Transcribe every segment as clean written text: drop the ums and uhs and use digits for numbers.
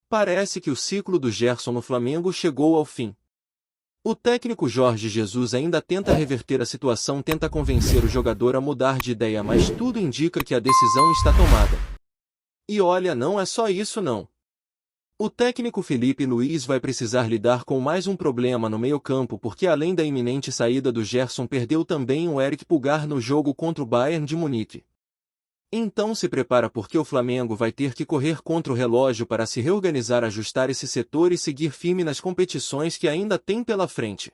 Parece que o ciclo do Gerson no Flamengo chegou ao fim. O técnico Jorge Jesus ainda tenta reverter a situação, tenta convencer o jogador a mudar de ideia, mas tudo indica que a decisão está tomada. E olha, não é só isso não. O técnico Felipe Luiz vai precisar lidar com mais um problema no meio-campo, porque além da iminente saída do Gerson, perdeu também o Eric Pulgar no jogo contra o Bayern de Munique. Então se prepara, porque o Flamengo vai ter que correr contra o relógio para se reorganizar, ajustar esse setor e seguir firme nas competições que ainda tem pela frente.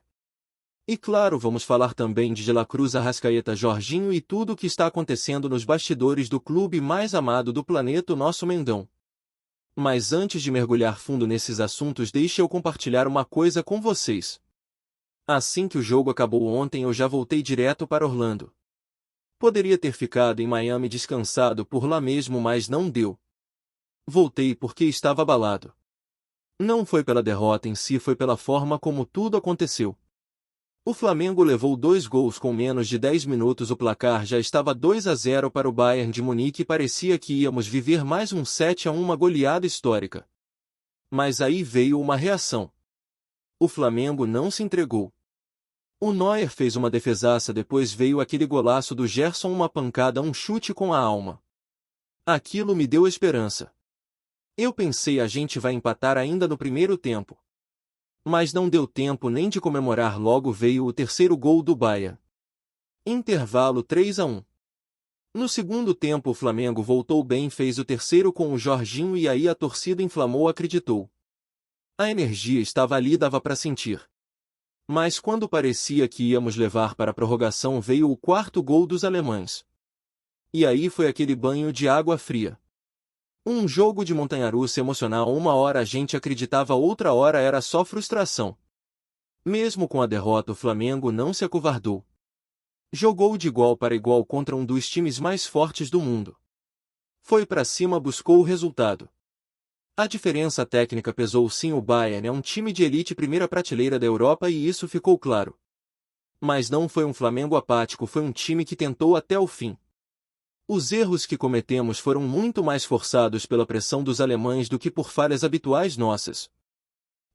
E claro, vamos falar também de La Cruz, Arrascaeta, Jorginho e tudo o que está acontecendo nos bastidores do clube mais amado do planeta, o nosso Mengão. Mas antes de mergulhar fundo nesses assuntos, deixe eu compartilhar uma coisa com vocês. Assim que o jogo acabou ontem, eu já voltei direto para Orlando. Poderia ter ficado em Miami descansado por lá mesmo, mas não deu. Voltei porque estava abalado. Não foi pela derrota em si, foi pela forma como tudo aconteceu. O Flamengo levou 2 gols com menos de 10 minutos, o placar já estava 2-0 para o Bayern de Munique e parecia que íamos viver mais um 7-1, uma goleada histórica. Mas aí veio uma reação. O Flamengo não se entregou. O Neuer fez uma defesaça, depois veio aquele golaço do Gerson, uma pancada, um chute com a alma. Aquilo me deu esperança. Eu pensei, a gente vai empatar ainda no primeiro tempo. Mas não deu tempo nem de comemorar, logo veio o terceiro gol do Bayern. Intervalo 3-1. No segundo tempo o Flamengo voltou bem, fez o terceiro com o Jorginho e aí a torcida inflamou, acreditou. A energia estava ali, dava para sentir. Mas quando parecia que íamos levar para a prorrogação, veio o quarto gol dos alemães. E aí foi aquele banho de água fria. Um jogo de montanha-russa emocional, uma hora a gente acreditava, outra hora era só frustração. Mesmo com a derrota, o Flamengo não se acovardou. Jogou de igual para igual contra um dos times mais fortes do mundo. Foi para cima, buscou o resultado. A diferença técnica pesou sim, o Bayern é um time de elite, primeira prateleira da Europa, e isso ficou claro. Mas não foi um Flamengo apático, foi um time que tentou até o fim. Os erros que cometemos foram muito mais forçados pela pressão dos alemães do que por falhas habituais nossas.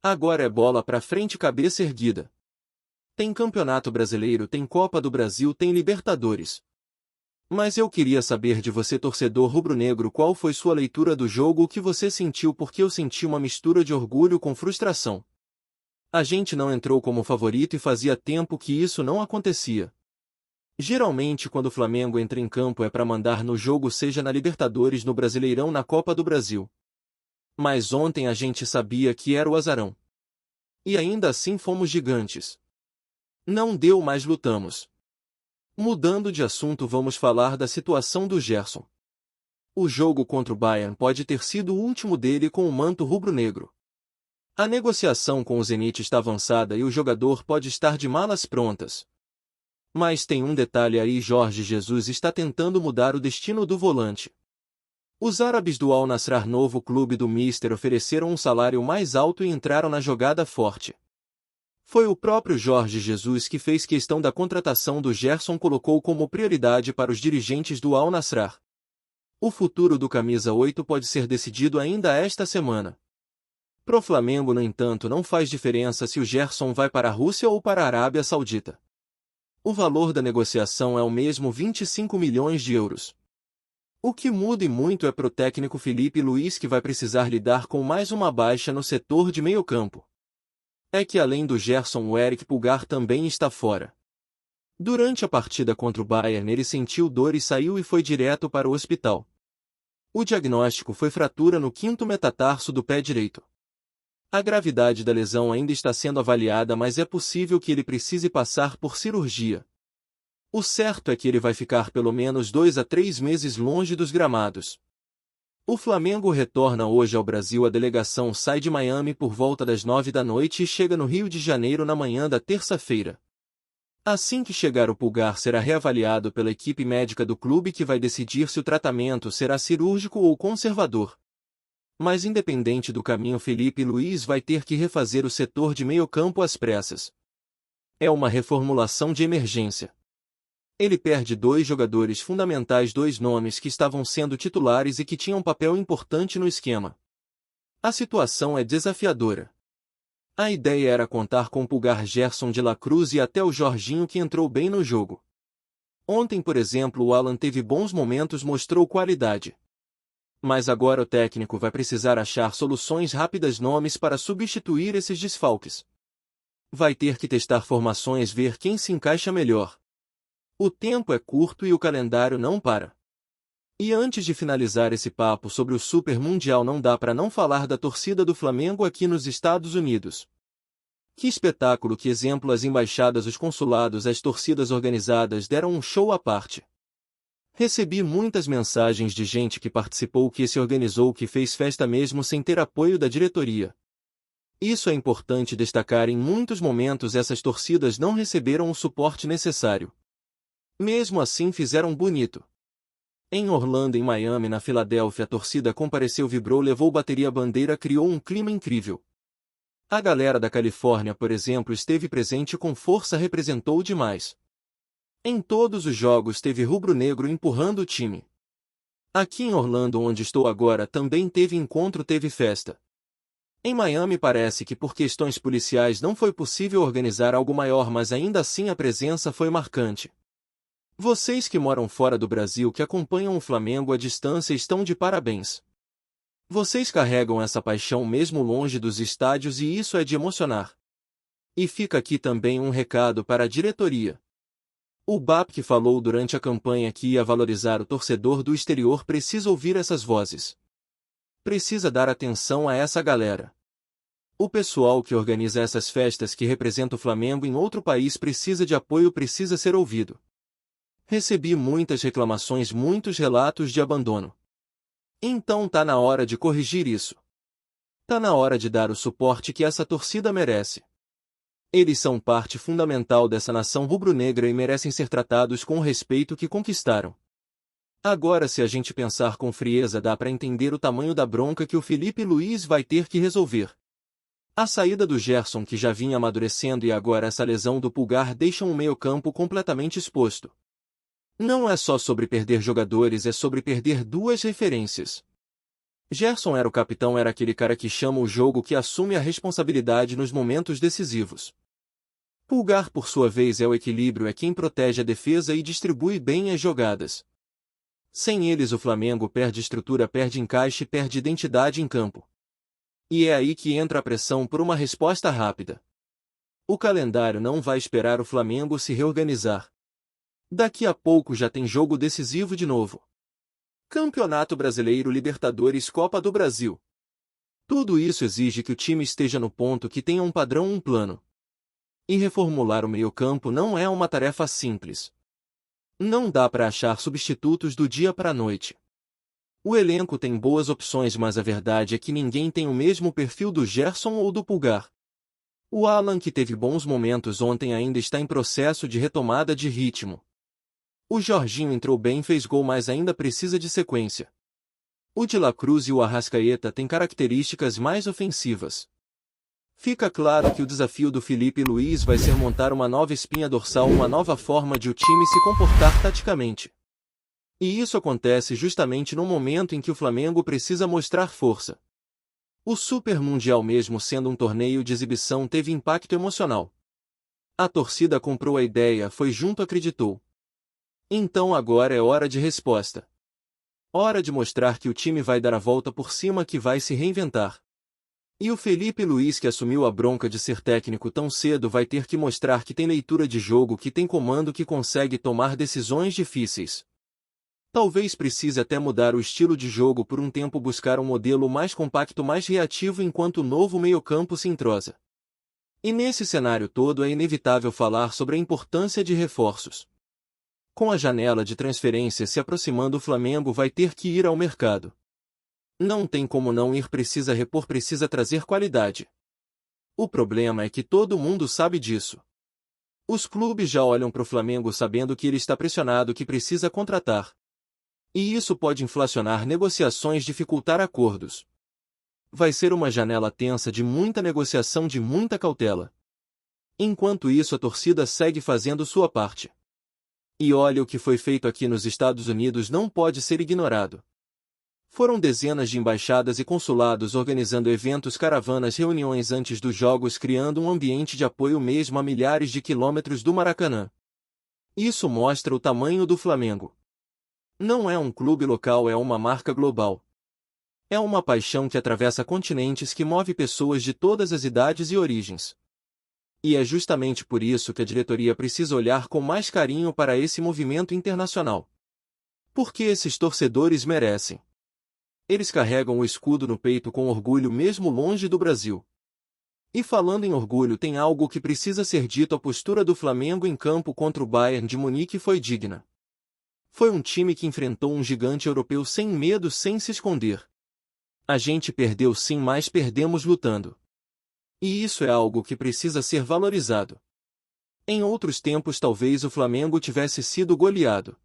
Agora é bola pra frente, cabeça erguida. Tem Campeonato Brasileiro, tem Copa do Brasil, tem Libertadores. Mas eu queria saber de você, torcedor rubro-negro, qual foi sua leitura do jogo, o que você sentiu, porque eu senti uma mistura de orgulho com frustração. A gente não entrou como favorito e fazia tempo que isso não acontecia. Geralmente quando o Flamengo entra em campo é para mandar no jogo, seja na Libertadores, no Brasileirão, na Copa do Brasil. Mas ontem a gente sabia que era o azarão. E ainda assim fomos gigantes. Não deu, mas lutamos. Mudando de assunto, vamos falar da situação do Gerson. O jogo contra o Bayern pode ter sido o último dele com o manto rubro-negro. A negociação com o Zenit está avançada e o jogador pode estar de malas prontas. Mas tem um detalhe aí: Jorge Jesus está tentando mudar o destino do volante. Os árabes do Al Nassr, novo clube do Mister, ofereceram um salário mais alto e entraram na jogada forte. Foi o próprio Jorge Jesus que fez questão da contratação do Gerson, colocou como prioridade para os dirigentes do Al Nassr. O futuro do camisa 8 pode ser decidido ainda esta semana. Pro Flamengo, no entanto, não faz diferença se o Gerson vai para a Rússia ou para a Arábia Saudita. O valor da negociação é o mesmo, 25 milhões de euros. O que muda e muito é pro técnico Felipe Luiz, que vai precisar lidar com mais uma baixa no setor de meio-campo. É que além do Gerson, o Eric Pulgar também está fora. Durante a partida contra o Bayern ele sentiu dor e saiu e foi direto para o hospital. O diagnóstico foi fratura no 5º metatarso do pé direito. A gravidade da lesão ainda está sendo avaliada, mas é possível que ele precise passar por cirurgia. O certo é que ele vai ficar pelo menos 2 a 3 meses longe dos gramados. O Flamengo retorna hoje ao Brasil. A delegação sai de Miami por volta das 9 da noite e chega no Rio de Janeiro na manhã da terça-feira. Assim que chegar, o Pulgar será reavaliado pela equipe médica do clube, que vai decidir se o tratamento será cirúrgico ou conservador. Mas independente do caminho, Felipe Luiz vai ter que refazer o setor de meio-campo às pressas. É uma reformulação de emergência. Ele perde 2 jogadores fundamentais, 2 nomes que estavam sendo titulares e que tinham papel importante no esquema. A situação é desafiadora. A ideia era contar com Pulgar, Gerson de la Cruz e até o Jorginho, que entrou bem no jogo. Ontem, por exemplo, o Alan teve bons momentos, mostrou qualidade. Mas agora o técnico vai precisar achar soluções rápidas, nomes para substituir esses desfalques. Vai ter que testar formações, ver quem se encaixa melhor. O tempo é curto e o calendário não para. E antes de finalizar esse papo sobre o Super Mundial, não dá para não falar da torcida do Flamengo aqui nos Estados Unidos. Que espetáculo, que exemplo! As embaixadas, os consulados, as torcidas organizadas deram um show à parte. Recebi muitas mensagens de gente que participou, que se organizou, que fez festa mesmo sem ter apoio da diretoria. Isso é importante destacar. Em muitos momentos essas torcidas não receberam o suporte necessário. Mesmo assim fizeram bonito. Em Orlando, em Miami, na Filadélfia, a torcida compareceu, vibrou, levou bateria, bandeira, criou um clima incrível. A galera da Califórnia, por exemplo, esteve presente com força, representou demais. Em todos os jogos teve rubro-negro empurrando o time. Aqui em Orlando, onde estou agora, também teve encontro, teve festa. Em Miami parece que por questões policiais não foi possível organizar algo maior, mas ainda assim a presença foi marcante. Vocês que moram fora do Brasil, que acompanham o Flamengo à distância, estão de parabéns. Vocês carregam essa paixão mesmo longe dos estádios e isso é de emocionar. E fica aqui também um recado para a diretoria. O BAP, que falou durante a campanha que ia valorizar o torcedor do exterior, precisa ouvir essas vozes. Precisa dar atenção a essa galera. O pessoal que organiza essas festas, que representa o Flamengo em outro país, precisa de apoio, precisa ser ouvido. Recebi muitas reclamações, muitos relatos de abandono. Então tá na hora de corrigir isso. Tá na hora de dar o suporte que essa torcida merece. Eles são parte fundamental dessa nação rubro-negra e merecem ser tratados com o respeito que conquistaram. Agora, se a gente pensar com frieza, dá para entender o tamanho da bronca que o Felipe Luiz vai ter que resolver. A saída do Gerson, que já vinha amadurecendo, e agora essa lesão do Pulgar deixam o meio-campo completamente exposto. Não é só sobre perder jogadores, é sobre perder duas referências. Gerson era o capitão, era aquele cara que chama o jogo, que assume a responsabilidade nos momentos decisivos. Pulgar, por sua vez, é o equilíbrio, é quem protege a defesa e distribui bem as jogadas. Sem eles o Flamengo perde estrutura, perde encaixe, perde identidade em campo. E é aí que entra a pressão por uma resposta rápida. O calendário não vai esperar o Flamengo se reorganizar. Daqui a pouco já tem jogo decisivo de novo. Campeonato Brasileiro, Libertadores, Copa do Brasil. Tudo isso exige que o time esteja no ponto, que tenha um padrão, um plano. E reformular o meio-campo não é uma tarefa simples. Não dá para achar substitutos do dia para a noite. O elenco tem boas opções, mas a verdade é que ninguém tem o mesmo perfil do Gerson ou do Pulgar. O Alan, que teve bons momentos ontem, ainda está em processo de retomada de ritmo. O Jorginho entrou bem, fez gol, mas ainda precisa de sequência. O de la Cruz e o Arrascaeta têm características mais ofensivas. Fica claro que o desafio do Felipe Luiz vai ser montar uma nova espinha dorsal, uma nova forma de o time se comportar taticamente. E isso acontece justamente no momento em que o Flamengo precisa mostrar força. O Super Mundial, mesmo sendo um torneio de exibição, teve impacto emocional. A torcida comprou a ideia, foi junto, acreditou. Então agora é hora de resposta. Hora de mostrar que o time vai dar a volta por cima, que vai se reinventar. E o Felipe Luiz, que assumiu a bronca de ser técnico tão cedo, vai ter que mostrar que tem leitura de jogo, que tem comando, que consegue tomar decisões difíceis. Talvez precise até mudar o estilo de jogo por um tempo, buscar um modelo mais compacto, mais reativo, enquanto o novo meio-campo se entrosa. E nesse cenário todo é inevitável falar sobre a importância de reforços. Com a janela de transferência se aproximando, o Flamengo vai ter que ir ao mercado. Não tem como não ir, precisa repor, precisa trazer qualidade. O problema é que todo mundo sabe disso. Os clubes já olham para o Flamengo sabendo que ele está pressionado, que precisa contratar. E isso pode inflacionar negociações, dificultar acordos. Vai ser uma janela tensa, de muita negociação, de muita cautela. Enquanto isso, a torcida segue fazendo sua parte. E olha, o que foi feito aqui nos Estados Unidos não pode ser ignorado. Foram dezenas de embaixadas e consulados organizando eventos, caravanas, reuniões antes dos jogos, criando um ambiente de apoio mesmo a milhares de quilômetros do Maracanã. Isso mostra o tamanho do Flamengo. Não é um clube local, é uma marca global. É uma paixão que atravessa continentes, que move pessoas de todas as idades e origens. E é justamente por isso que a diretoria precisa olhar com mais carinho para esse movimento internacional. Porque esses torcedores merecem. Eles carregam o escudo no peito com orgulho mesmo longe do Brasil. E falando em orgulho, tem algo que precisa ser dito: a postura do Flamengo em campo contra o Bayern de Munique foi digna. Foi um time que enfrentou um gigante europeu sem medo, sem se esconder. A gente perdeu sim, mas perdemos lutando. E isso é algo que precisa ser valorizado. Em outros tempos talvez o Flamengo tivesse sido goleado.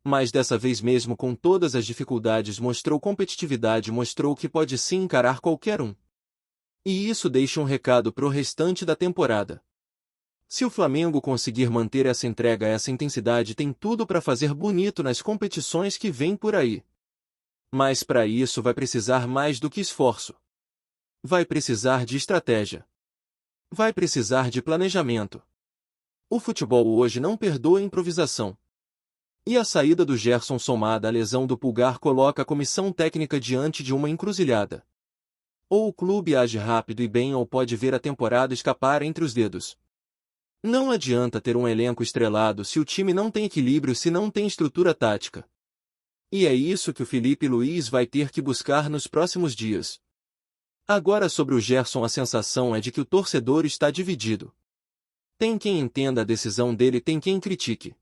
Mas dessa vez, mesmo com todas as dificuldades, mostrou competitividade, mostrou que pode sim encarar qualquer um. E isso deixa um recado para o restante da temporada. Se o Flamengo conseguir manter essa entrega, essa intensidade, tem tudo para fazer bonito nas competições que vêm por aí. Mas para isso vai precisar mais do que esforço. Vai precisar de estratégia. Vai precisar de planejamento. O futebol hoje não perdoa improvisação. E a saída do Gerson, somada à lesão do Pulgar, coloca a comissão técnica diante de uma encruzilhada. Ou o clube age rápido e bem, ou pode ver a temporada escapar entre os dedos. Não adianta ter um elenco estrelado se o time não tem equilíbrio, se não tem estrutura tática. E é isso que o Felipe Luiz vai ter que buscar nos próximos dias. Agora, sobre o Gerson, a sensação é de que o torcedor está dividido. Tem quem entenda a decisão dele, tem quem critique.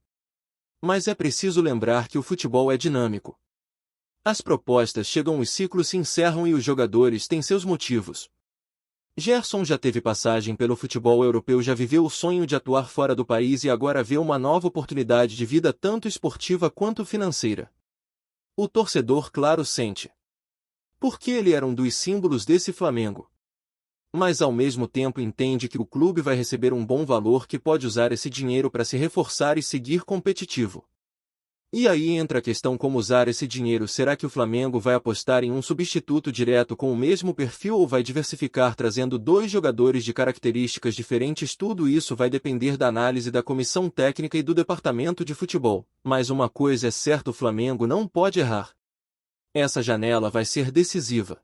Mas é preciso lembrar que o futebol é dinâmico. As propostas chegam, os ciclos se encerram e os jogadores têm seus motivos. Gerson já teve passagem pelo futebol europeu, já viveu o sonho de atuar fora do país e agora vê uma nova oportunidade de vida, tanto esportiva quanto financeira. O torcedor, claro, sente. Porque ele era um dos símbolos desse Flamengo. Mas ao mesmo tempo entende que o clube vai receber um bom valor, que pode usar esse dinheiro para se reforçar e seguir competitivo. E aí entra a questão: como usar esse dinheiro? Será que o Flamengo vai apostar em um substituto direto com o mesmo perfil ou vai diversificar trazendo dois jogadores de características diferentes? Tudo isso vai depender da análise da comissão técnica e do departamento de futebol. Mas uma coisa é certa: o Flamengo não pode errar. Essa janela vai ser decisiva.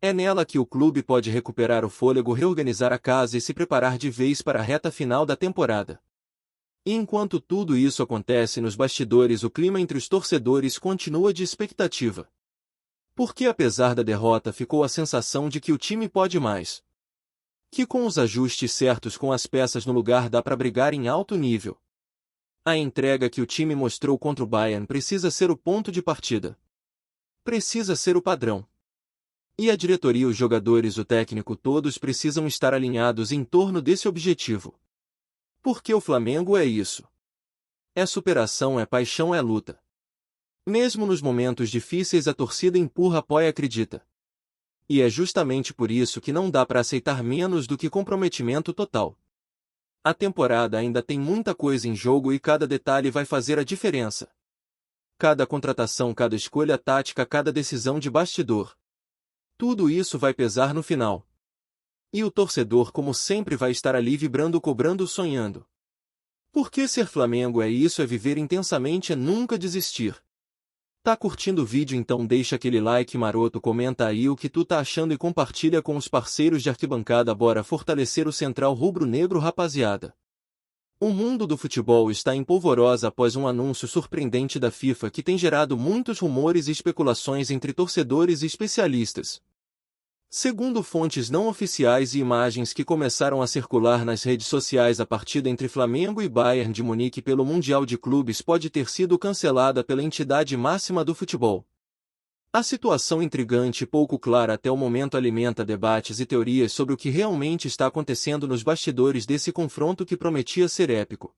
É nela que o clube pode recuperar o fôlego, reorganizar a casa e se preparar de vez para a reta final da temporada. E enquanto tudo isso acontece nos bastidores, o clima entre os torcedores continua de expectativa. Porque apesar da derrota ficou a sensação de que o time pode mais. Que com os ajustes certos, com as peças no lugar, dá para brigar em alto nível. A entrega que o time mostrou contra o Bayern precisa ser o ponto de partida. Precisa ser o padrão. E a diretoria, os jogadores, o técnico, todos precisam estar alinhados em torno desse objetivo. Porque o Flamengo é isso. É superação, é paixão, é luta. Mesmo nos momentos difíceis a torcida empurra, apoia, acredita. E é justamente por isso que não dá para aceitar menos do que comprometimento total. A temporada ainda tem muita coisa em jogo e cada detalhe vai fazer a diferença. Cada contratação, cada escolha tática, cada decisão de bastidor. Tudo isso vai pesar no final. E o torcedor, como sempre, vai estar ali vibrando, cobrando, sonhando. Porque ser Flamengo é isso, é viver intensamente, é nunca desistir. Tá curtindo o vídeo? Então deixa aquele like maroto, comenta aí o que tu tá achando e compartilha com os parceiros de arquibancada. Bora fortalecer o Central Rubro-Negro, rapaziada. O mundo do futebol está em polvorosa após um anúncio surpreendente da FIFA que tem gerado muitos rumores e especulações entre torcedores e especialistas. Segundo fontes não oficiais e imagens que começaram a circular nas redes sociais, a partida entre Flamengo e Bayern de Munique pelo Mundial de Clubes pode ter sido cancelada pela entidade máxima do futebol. A situação intrigante e pouco clara até o momento alimenta debates e teorias sobre o que realmente está acontecendo nos bastidores desse confronto que prometia ser épico.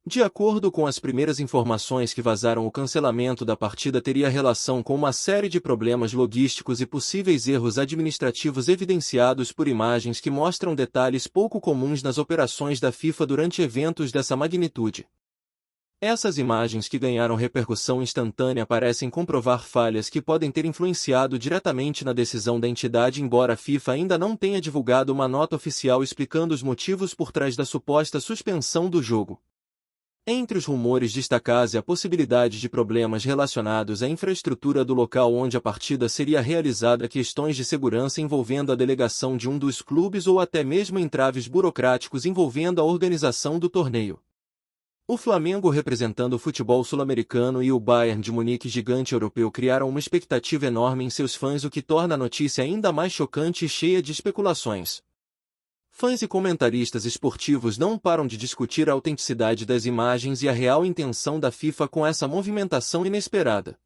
De acordo com as primeiras informações que vazaram, o cancelamento da partida teria relação com uma série de problemas logísticos e possíveis erros administrativos evidenciados por imagens que mostram detalhes pouco comuns nas operações da FIFA durante eventos dessa magnitude. Essas imagens que ganharam repercussão instantânea parecem comprovar falhas que podem ter influenciado diretamente na decisão da entidade, embora a FIFA ainda não tenha divulgado uma nota oficial explicando os motivos por trás da suposta suspensão do jogo. Entre os rumores destaca-se a possibilidade de problemas relacionados à infraestrutura do local onde a partida seria realizada, questões de segurança envolvendo a delegação de um dos clubes ou até mesmo entraves burocráticos envolvendo a organização do torneio. O Flamengo, representando o futebol sul-americano, e o Bayern de Munique, gigante europeu, criaram uma expectativa enorme em seus fãs, o que torna a notícia ainda mais chocante e cheia de especulações. Fãs e comentaristas esportivos não param de discutir a autenticidade das imagens e a real intenção da FIFA com essa movimentação inesperada.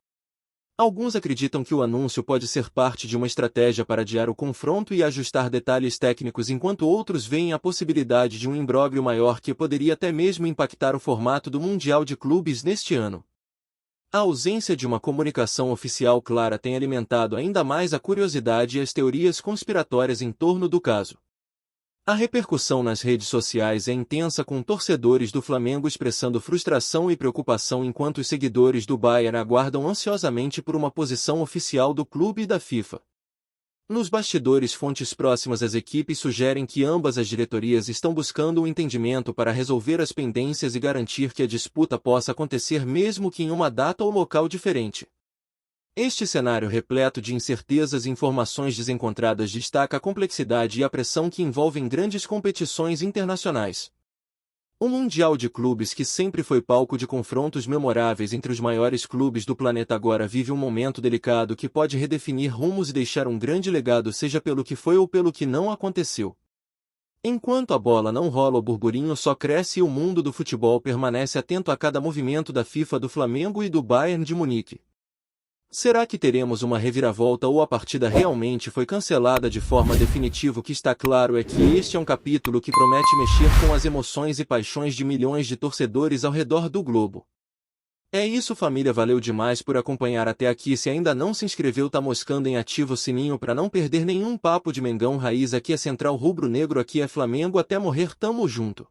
Alguns acreditam que o anúncio pode ser parte de uma estratégia para adiar o confronto e ajustar detalhes técnicos, enquanto outros veem a possibilidade de um imbróglio maior que poderia até mesmo impactar o formato do Mundial de Clubes neste ano. A ausência de uma comunicação oficial clara tem alimentado ainda mais a curiosidade e as teorias conspiratórias em torno do caso. A repercussão nas redes sociais é intensa, com torcedores do Flamengo expressando frustração e preocupação, enquanto os seguidores do Bayern aguardam ansiosamente por uma posição oficial do clube e da FIFA. Nos bastidores, fontes próximas às equipes sugerem que ambas as diretorias estão buscando um entendimento para resolver as pendências e garantir que a disputa possa acontecer mesmo que em uma data ou local diferente. Este cenário repleto de incertezas e informações desencontradas destaca a complexidade e a pressão que envolvem grandes competições internacionais. O Mundial de Clubes, que sempre foi palco de confrontos memoráveis entre os maiores clubes do planeta, agora vive um momento delicado que pode redefinir rumos e deixar um grande legado, seja pelo que foi ou pelo que não aconteceu. Enquanto a bola não rola, o burburinho só cresce e o mundo do futebol permanece atento a cada movimento da FIFA, do Flamengo e do Bayern de Munique. Será que teremos uma reviravolta ou a partida realmente foi cancelada de forma definitiva? O que está claro é que este é um capítulo que promete mexer com as emoções e paixões de milhões de torcedores ao redor do globo. É isso, família, valeu demais por acompanhar até aqui. Se ainda não se inscreveu, tá moscando em ativa o sininho para não perder nenhum papo de Mengão Raiz. Aqui é Central Rubro Negro, aqui é Flamengo, até morrer, tamo junto.